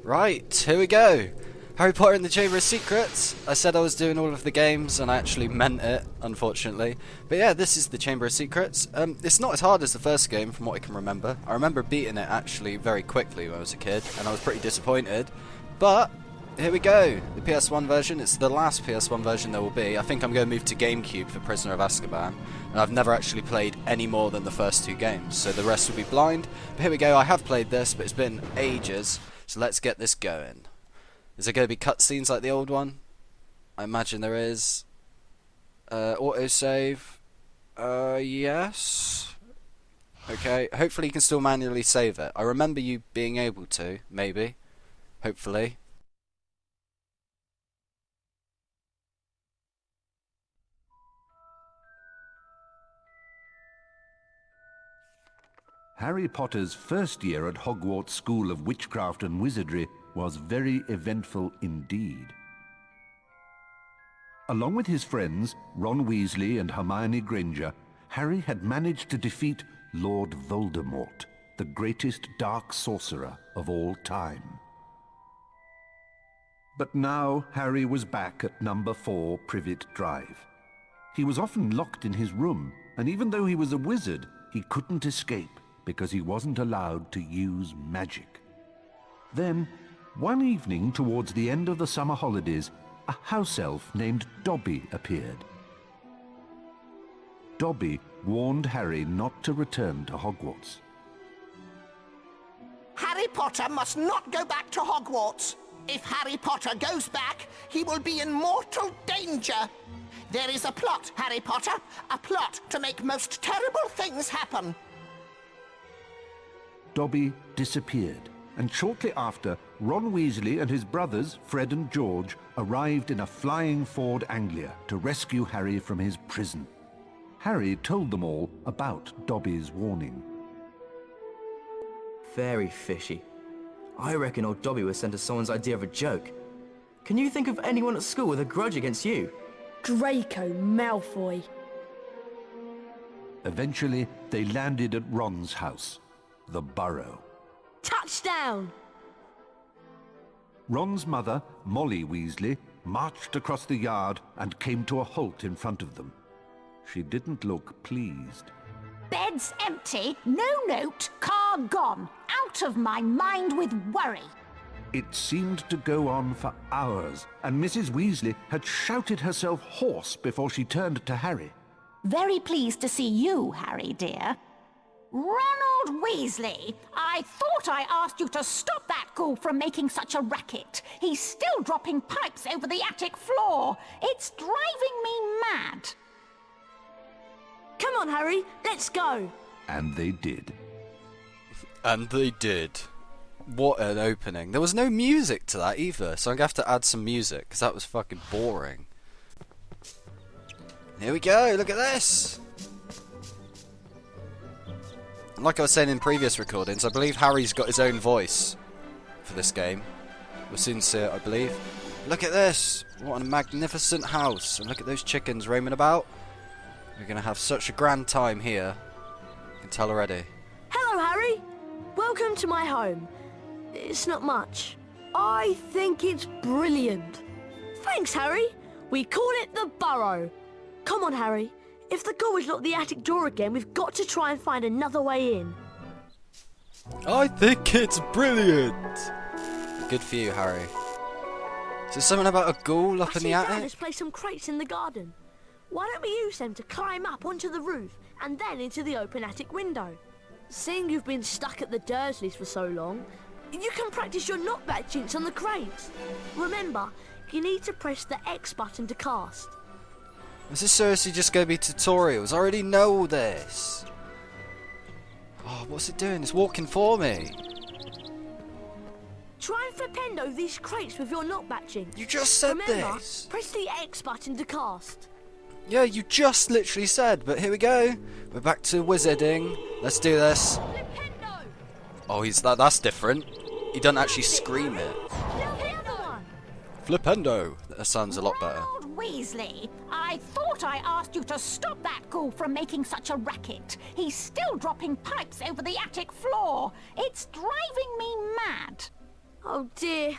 Right, here we go. Harry Potter and the Chamber of Secrets. I said I was doing all of the games, and I actually meant it, unfortunately. But yeah, this is the Chamber of Secrets. It's not as hard as the first game, from what I can remember. I remember beating it, actually, very quickly when I was a kid, and I was pretty disappointed. But, here we go. The PS1 version. It's the last PS1 version there will be. I think I'm going to move to GameCube for Prisoner of Azkaban. And I've never actually played any more than the first 2 games, so the rest will be blind. But here we go. I have played this, but it's been ages. So let's get this going. Is there going to be cutscenes like the old one? I imagine there is. Autosave. Yes. Okay. Hopefully you can still manually save it. I remember you being able to, maybe. Hopefully. Harry Potter's first year at Hogwarts School of Witchcraft and Wizardry was very eventful indeed. Along with his friends, Ron Weasley and Hermione Granger, Harry had managed to defeat Lord Voldemort, the greatest dark sorcerer of all time. But now Harry was back at number 4 Privet Drive. He was often locked in his room, and even though he was a wizard, he couldn't escape because he wasn't allowed to use magic. Then, one evening towards the end of the summer holidays, a house elf named Dobby appeared. Dobby warned Harry not to return to Hogwarts. Harry Potter must not go back to Hogwarts. If Harry Potter goes back, he will be in mortal danger. There is a plot, Harry Potter, a plot to make most terrible things happen. Dobby disappeared, and shortly after, Ron Weasley and his brothers, Fred and George, arrived in a flying Ford Anglia to rescue Harry from his prison. Harry told them all about Dobby's warning. Very fishy. I reckon old Dobby was sent as someone's idea of a joke. Can you think of anyone at school with a grudge against you? Draco Malfoy. Eventually, they landed at Ron's house, the Burrow. Touchdown! Ron's mother, Molly Weasley, marched across the yard and came to a halt in front of them. She didn't look pleased. Bed's empty, no note, car gone. Out of my mind with worry. It seemed to go on for hours, and Mrs. Weasley had shouted herself hoarse before she turned to Harry. Very pleased to see you, Harry, dear. Ronald Weasley, I thought I asked you to stop that ghoul from making such a racket. He's still dropping pipes over the attic floor. It's driving me mad. Come on, Harry, let's go. And they did. And they did. What an opening. There was no music to that either, so I'm going to have to add some music, because that was fucking boring. Here we go, look at this! Like I was saying in previous recordings, I believe Harry's got his own voice for this game. We'll soon see it, I believe. Look at this! What a magnificent house! And look at those chickens roaming about. We're going to have such a grand time here. I can tell already. Hello, Harry. Welcome to my home. It's not much. I think it's brilliant. Thanks, Harry. We call it the Burrow. Come on, Harry. If the ghoul has locked the attic door again, we've got to try and find another way in. I think it's brilliant! Good for you, Harry. Is there something about a ghoul up in the attic? Dad has placed some crates in the garden. Why don't we use them to climb up onto the roof and then into the open attic window? Seeing you've been stuck at the Dursleys for so long, you can practice your knockback jinx on the crates. Remember, you need to press the X button to cast. Is this seriously just going to be tutorials? I already know all this. Oh, what's it doing? It's walking for me. Try and flipendo these crates with your knockback jinx. You just said Remember, this. press the X button to cast. Yeah, you just literally said, but here we go. We're back to wizarding. Let's do this. Flipendo! Oh, that's different. He doesn't actually scream it. Flipendo. That sounds a lot better. Ronald Weasley, I thought I asked you to stop that ghoul from making such a racket. He's still dropping pipes over the attic floor. It's driving me mad. Oh dear,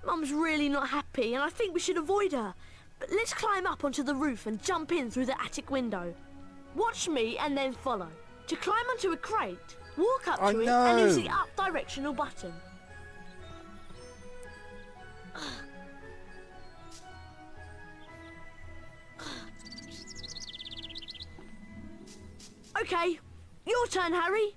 Mum's really not happy and I think we should avoid her. But let's climb up onto the roof and jump in through the attic window. Watch me and then follow. To climb onto a crate, walk up to it and use the up directional button. Okay, your turn, Harry.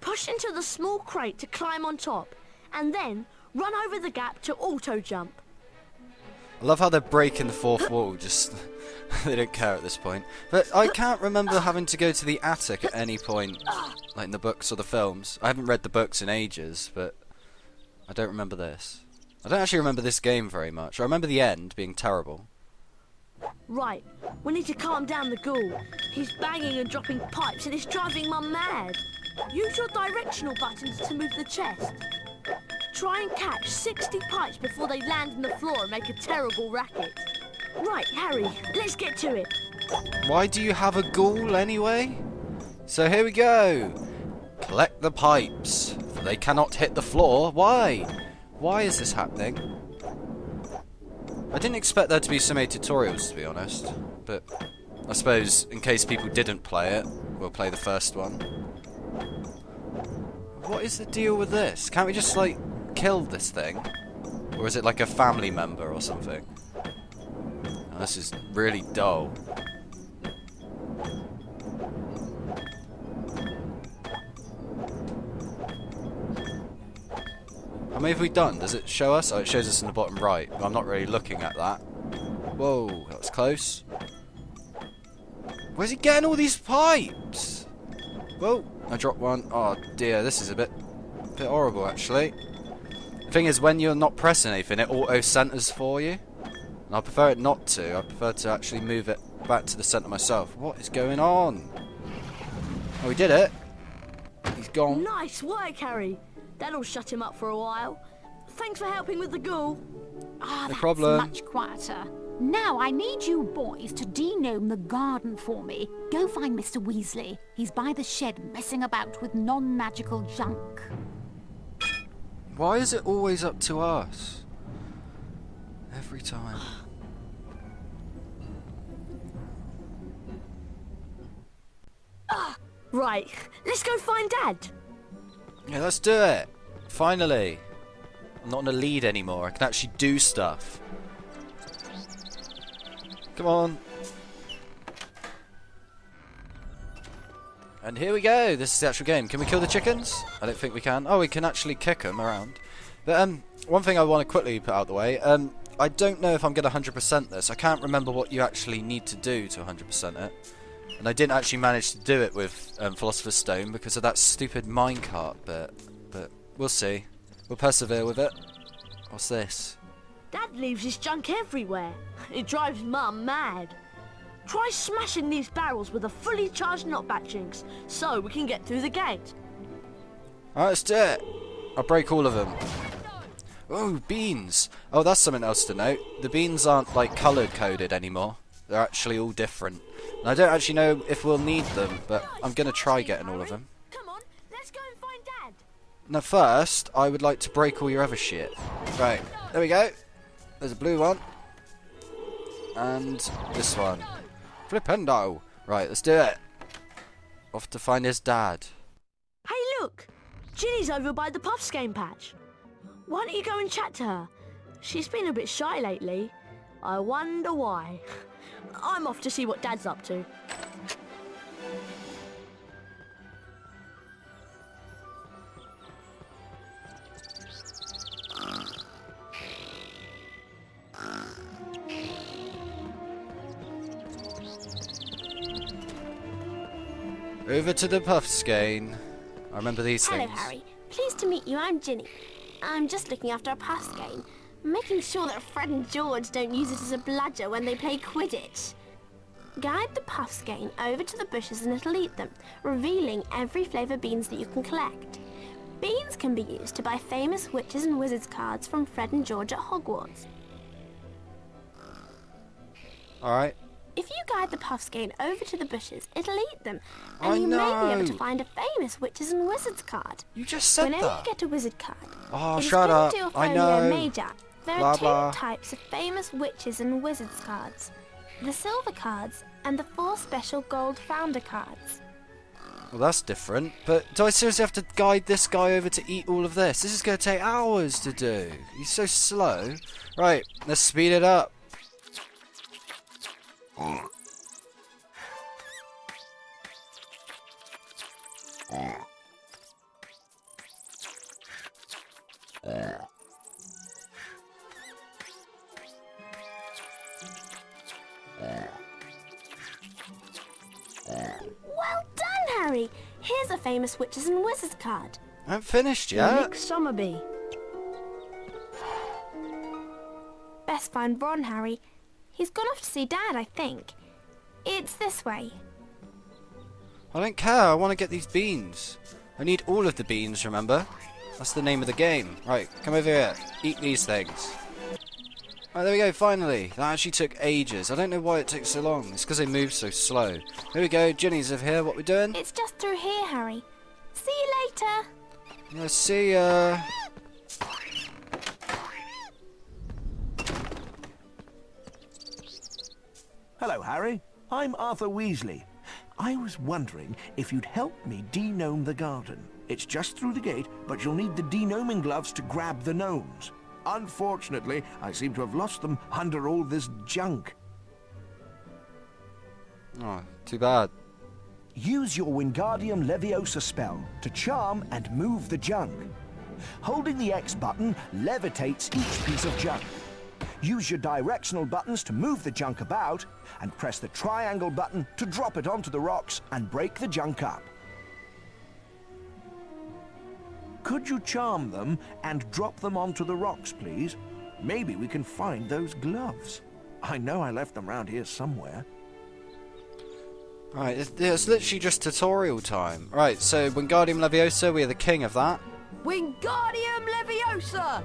Push into the small crate to climb on top, and then run over the gap to auto-jump. I love how they're breaking the fourth wall, just... they don't care at this point. But I can't remember having to go to the attic at any point, like in the books or the films. I haven't read the books in ages, but I don't remember this. I don't actually remember this game very much. I remember the end being terrible. Right, we need to calm down the ghoul. He's banging and dropping pipes and it's driving Mum mad. Use your directional buttons to move the chest. Try and catch 60 pipes before they land on the floor and make a terrible racket. Right, Harry, let's get to it. Why do you have a ghoul anyway? So here we go. Collect the pipes, for they cannot hit the floor. Why? Why is this happening? I didn't expect there to be so many tutorials, to be honest. But I suppose, in case people didn't play it, we'll play the first one. What is the deal with this? Can't we just, like, kill this thing? Or is it like a family member or something? Oh, this is really dull. How many have we done? Does it show us? Oh, it shows us in the bottom right. But I'm not really looking at that. Whoa, that was close. Where's he getting all these pipes? Whoa, I dropped one. Oh dear, this is a bit horrible actually. The thing is, when you're not pressing anything, it auto-centers for you. And I prefer it not to. I prefer to actually move it back to the center myself. What is going on? Oh, we did it. He's gone. Nice work, Harry. That'll shut him up for a while. Thanks for helping with the ghoul. Ah, No that's problem. much quieter. Now I need you boys to de-gnome the garden for me. Go find Mr. Weasley. He's by the shed messing about with non-magical junk. Why is it always up to us? Every time. Right, let's go find Dad. Yeah, let's do it. Finally. I'm not in a lead anymore. I can actually do stuff. Come on. And here we go. This is the actual game. Can we kill the chickens? I don't think we can. Oh, we can actually kick them around. But one thing I want to quickly put out the way. I don't know if I'm going to 100% this. I can't remember what you actually need to do to 100% it. And I didn't actually manage to do it with Philosopher's Stone because of that stupid minecart bit. But we'll see. We'll persevere with it. What's this? Dad leaves his junk everywhere. It drives Mum mad. Try smashing these barrels with a fully charged knockback jinx so we can get through the gate. Alright, let's do it. I'll break all of them. Oh, beans. Oh, that's something else to note. The beans aren't like coloured coded anymore. They're actually all different. And I don't actually know if we'll need them, but I'm going to try getting all of them. Come on, let's go and find Dad. Now first, I would like to break all your other shit. Right, there we go. There's a blue one. And this one. Flipendo. Right, let's do it. Off to find his dad. Hey, look! Ginny's over by the Puffskein patch. Why don't you go and chat to her? She's been a bit shy lately. I wonder why. I'm off to see what Dad's up to. Over to the Puffskein. I remember these Hello, things. Harry. Pleased to meet you. I'm Ginny. I'm just looking after a Puffskein, making sure that Fred and George don't use it as a bludger when they play Quidditch. Guide the Puffskein over to the bushes and it'll eat them, revealing every flavour beans that you can collect. Beans can be used to buy famous witches and wizards cards from Fred and George at Hogwarts. Alright. If you guide the Puffskein over to the bushes, it'll eat them, I and you may be know. able to find a famous witches and wizards card. You just said Whenever that. you get a wizard card, Oh, it is shut up. given to a I folio know. major. There Blah, are two blah. types of famous witches and wizards cards: the silver cards and the 4 special gold founder cards. Well, that's different. But do I seriously have to guide this guy over to eat all of this? This is going to take hours to do. He's so slow. Right, let's speed it up. Well done, Harry! Here's a famous witches and wizards card. I haven't finished You're yet. Nick Summerby. Best find Ron, Harry. He's gone off to see Dad, I think. It's this way. I don't care. I want to get these beans. I need all of the beans, remember? That's the name of the game. Right, come over here. Eat these things. Right, there we go, finally. That actually took ages. I don't know why it took so long. It's because they move so slow. Here we go. Ginny's over here. What we doing? It's just through here, Harry. See you later. Yeah, see ya. Hello, Harry. I'm Arthur Weasley. I was wondering if you'd help me de-gnome the garden. It's just through the gate, but you'll need the de-gnoming gloves to grab the gnomes. Unfortunately, I seem to have lost them under all this junk. Oh, too bad. Use your Wingardium Leviosa spell to charm and move the junk. Holding the X button levitates each piece of junk. Use your directional buttons to move the junk about, and press the triangle button to drop it onto the rocks and break the junk up. Could you charm them and drop them onto the rocks, please? Maybe we can find those gloves. I know I left them round here somewhere. Right, it's literally just tutorial time. Right, so Wingardium Leviosa, we are the king of that. Wingardium Leviosa!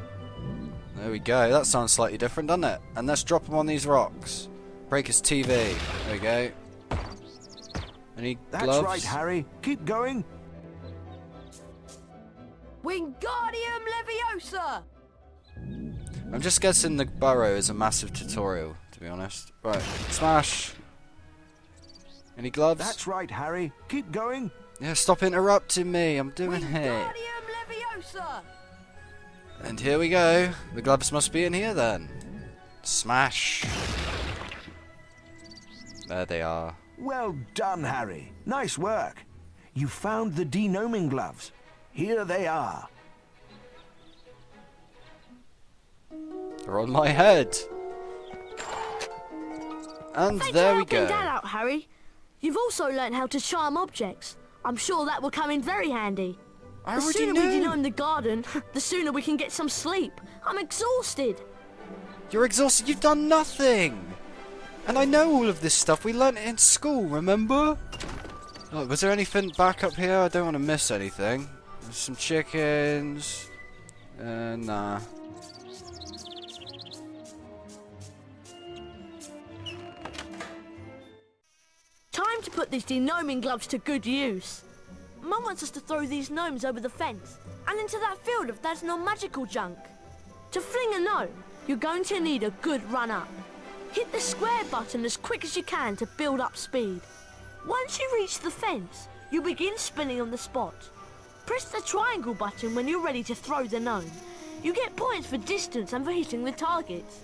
There we go. That sounds slightly different, doesn't it? And let's drop him on these rocks. Break his TV. There we go. Any That's gloves? right, Harry. Keep going. Wingardium Leviosa! I'm just guessing the Burrow is a massive tutorial, to be honest. Right, smash. Any gloves? That's right, Harry. Keep going. Yeah, stop interrupting me. I'm doing it. Wingardium Leviosa! And here we go. The gloves must be in here then. Smash. There they are. Well done, Harry. Nice work. You found the de-gnoming gloves. Here they are. They're on my head. And Thanks there for we helping go. Dad out, Harry. You've also learned how to charm objects. I'm sure that will come in very handy. I The already sooner we knew. de-gnome the garden, the sooner we can get some sleep. I'm exhausted. You're exhausted. You've done nothing. And I know all of this stuff. We learnt it in school, remember? Oh, was there anything back up here? I don't want to miss anything. There's some chickens. Nah. Time to put these de-gnoming gloves to good use. Mum wants us to throw these gnomes over the fence and into that field of that non-magical junk. To fling a gnome, you're going to need a good run-up. Hit the square button as quick as you can to build up speed. Once you reach the fence, you begin spinning on the spot. Press the triangle button when you're ready to throw the gnome. You get points for distance and for hitting the targets.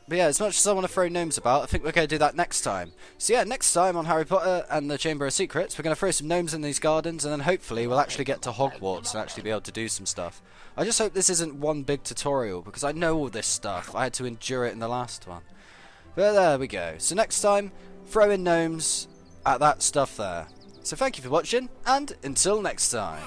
But yeah, as much as I want to throw gnomes about, I think we're going to do that next time. So yeah, next time on Harry Potter and the Chamber of Secrets, we're going to throw some gnomes in these gardens, and then hopefully we'll actually get to Hogwarts and actually be able to do some stuff. I just hope this isn't one big tutorial, because I know all this stuff. I had to endure it in the last one. But there we go. So next time, throw in gnomes at that stuff there. So thank you for watching, and until next time.